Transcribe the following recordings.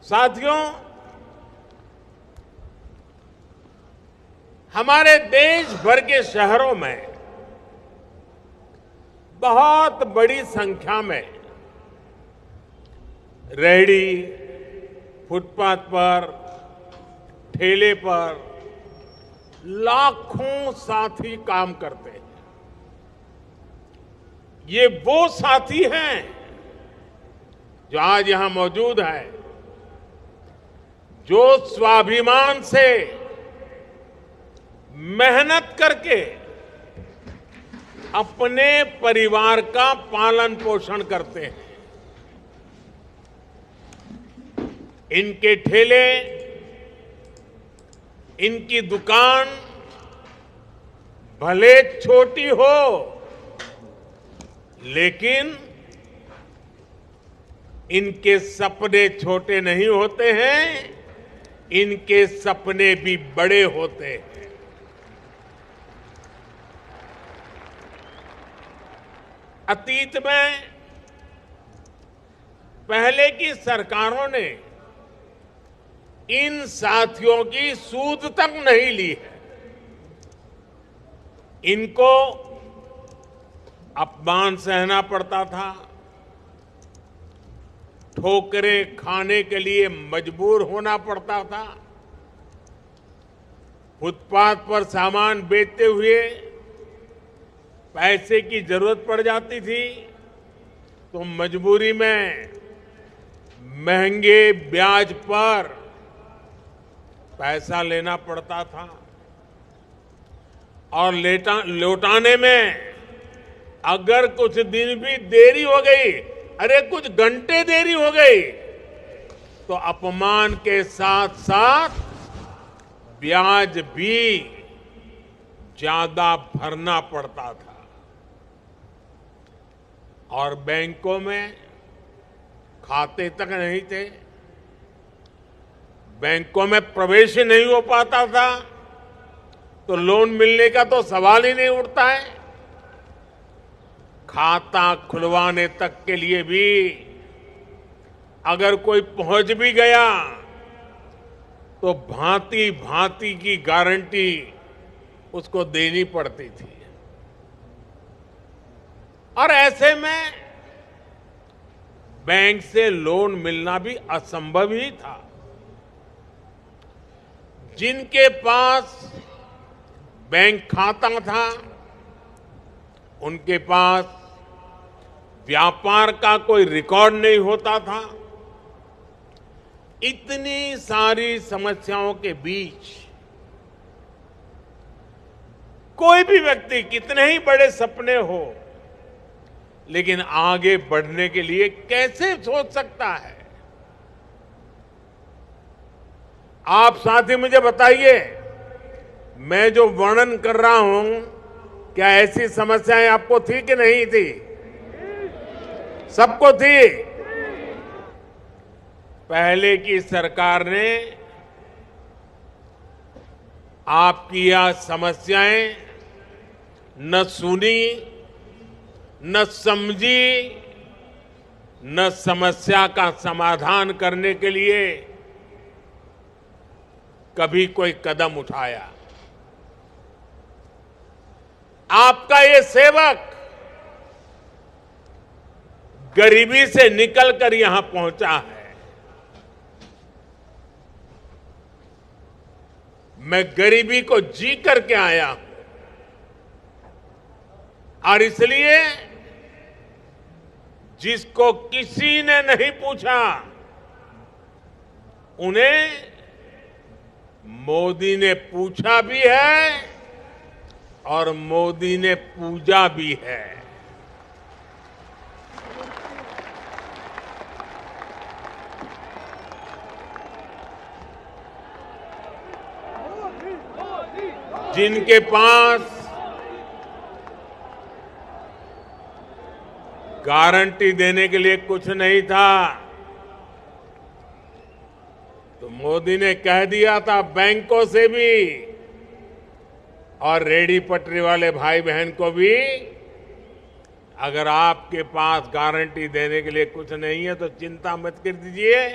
साथियों, हमारे देश भर के शहरों में बहुत बड़ी संख्या में रेहड़ी, फुटपाथ पर, ठेले पर लाखों साथी काम करते हैं। ये वो साथी हैं जो आज यहां मौजूद हैं, जो स्वाभिमान से मेहनत करके अपने परिवार का पालन पोषण करते हैं। इनके ठेले, इनकी दुकान भले छोटी हो, लेकिन इनके सपने छोटे नहीं होते हैं, इनके सपने भी बड़े होते हैं। अतीत में पहले की सरकारों ने इन साथियों की सूद तक नहीं ली है। इनको अपमान सहना पड़ता था, ठोकरें खाने के लिए मजबूर होना पड़ता था, फुटपाथ पर सामान बेचते हुए पैसे की जरूरत पड़ जाती थी तो मजबूरी में महंगे ब्याज पर पैसा लेना पड़ता था और लौटाने में अगर कुछ दिन भी देरी हो गई, अरे कुछ घंटे देरी हो गई, तो अपमान के साथ साथ ब्याज भी ज्यादा भरना पड़ता था। और बैंकों में खाते तक नहीं थे, बैंकों में प्रवेश ही नहीं हो पाता था, तो लोन मिलने का तो सवाल ही नहीं उठता है। खाता खुलवाने तक के लिए भी अगर कोई पहुंच भी गया तो भांति भांति की गारंटी उसको देनी पड़ती थी। और ऐसे में बैंक से लोन मिलना भी असंभव ही था। जिनके पास बैंक खाता था, उनके पास व्यापार का कोई रिकॉर्ड नहीं होता था। इतनी सारी समस्याओं के बीच कोई भी व्यक्ति कितने ही बड़े सपने हो, लेकिन आगे बढ़ने के लिए कैसे सोच सकता है? आप साथी मुझे बताइए, मैं जो वर्णन कर रहा हूं, क्या ऐसी समस्याएं आपको थी कि नहीं थी? सबको थी। पहले की सरकार ने आपकी यह समस्याएं न सुनी, न समझी, न समस्या का समाधान करने के लिए कभी कोई कदम उठाया। आपका ये सेवक गरीबी से निकलकर यहां पहुंचा है। मैं गरीबी को जी करके आया हूं और इसलिए जिसको किसी ने नहीं पूछा, उन्हें मोदी ने पूछा भी है और मोदी ने पूजा भी है। जिनके पास गारंटी देने के लिए कुछ नहीं था, तो मोदी ने कह दिया था बैंकों से भी और रेहड़ी पटरी वाले भाई बहन को भी, अगर आपके पास गारंटी देने के लिए कुछ नहीं है तो चिंता मत कर दीजिए,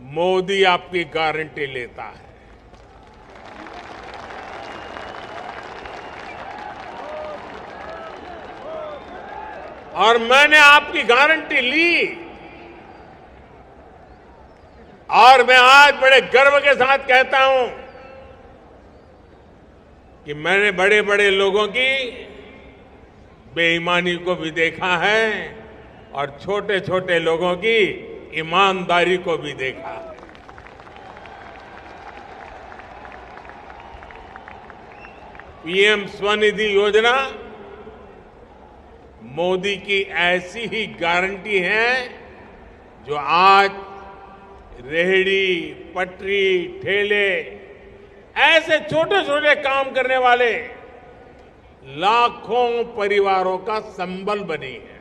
मोदी आपकी गारंटी लेता है। और मैंने आपकी गारंटी ली और मैं आज बड़े गर्व के साथ कहता हूं कि मैंने बड़े बड़े लोगों की बेईमानी को भी देखा है और छोटे छोटे लोगों की ईमानदारी को भी देखा है। पीएम स्वनिधि योजना मोदी की ऐसी ही गारंटी है जो आज रेहड़ी, पटरी, ठेले ऐसे छोटे छोटे काम करने वाले लाखों परिवारों का संबल बनी है।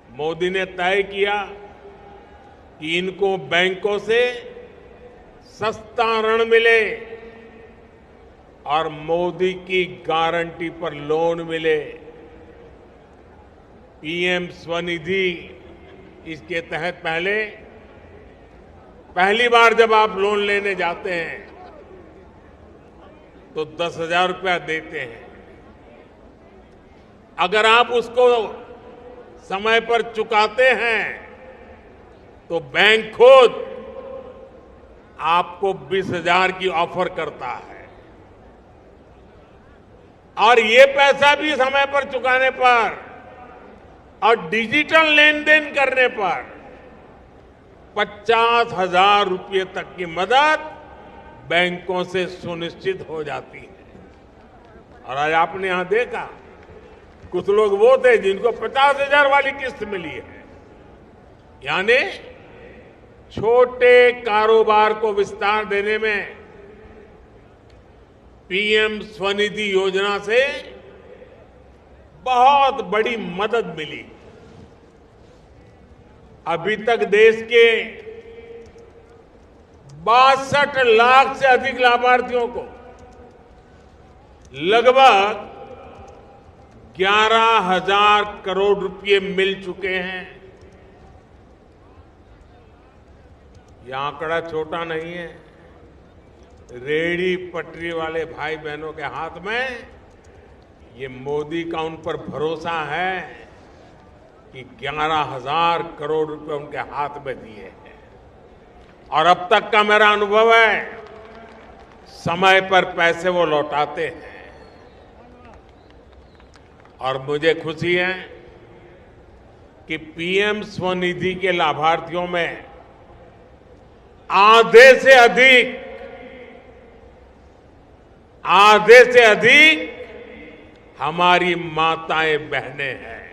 मोदी ने तय किया कि इनको बैंकों से सस्ता ऋण मिले और मोदी की गारंटी पर लोन मिले। पीएम स्वनिधि इसके तहत पहली बार जब आप लोन लेने जाते हैं तो 10,000 रुपया देते हैं। अगर आप उसको समय पर चुकाते हैं तो बैंक खुद आपको 20,000 की ऑफर करता है। और ये पैसा भी समय पर चुकाने पर और डिजिटल लेन देन करने पर 50,000 रुपये तक की मदद बैंकों से सुनिश्चित हो जाती है। और आज आपने यहां देखा कुछ लोग वो थे जिनको 50,000 वाली किस्त मिली है। यानी छोटे कारोबार को विस्तार देने में पीएम स्वनिधि योजना से बहुत बड़ी मदद मिली। अभी तक देश के 62 लाख से अधिक लाभार्थियों को लगभग 11,000 करोड़ रुपए मिल चुके हैं। यह आंकड़ा छोटा नहीं है। रेहड़ी पटरी वाले भाई बहनों के हाथ में ये मोदी का उन पर भरोसा है कि 11,000 करोड़ रुपए उनके हाथ में दिए हैं। और अब तक का मेरा अनुभव है समय पर पैसे वो लौटाते हैं। और मुझे खुशी है कि पीएम स्वनिधि के लाभार्थियों में आधे से अधिक हमारी माताएं बहनें हैं।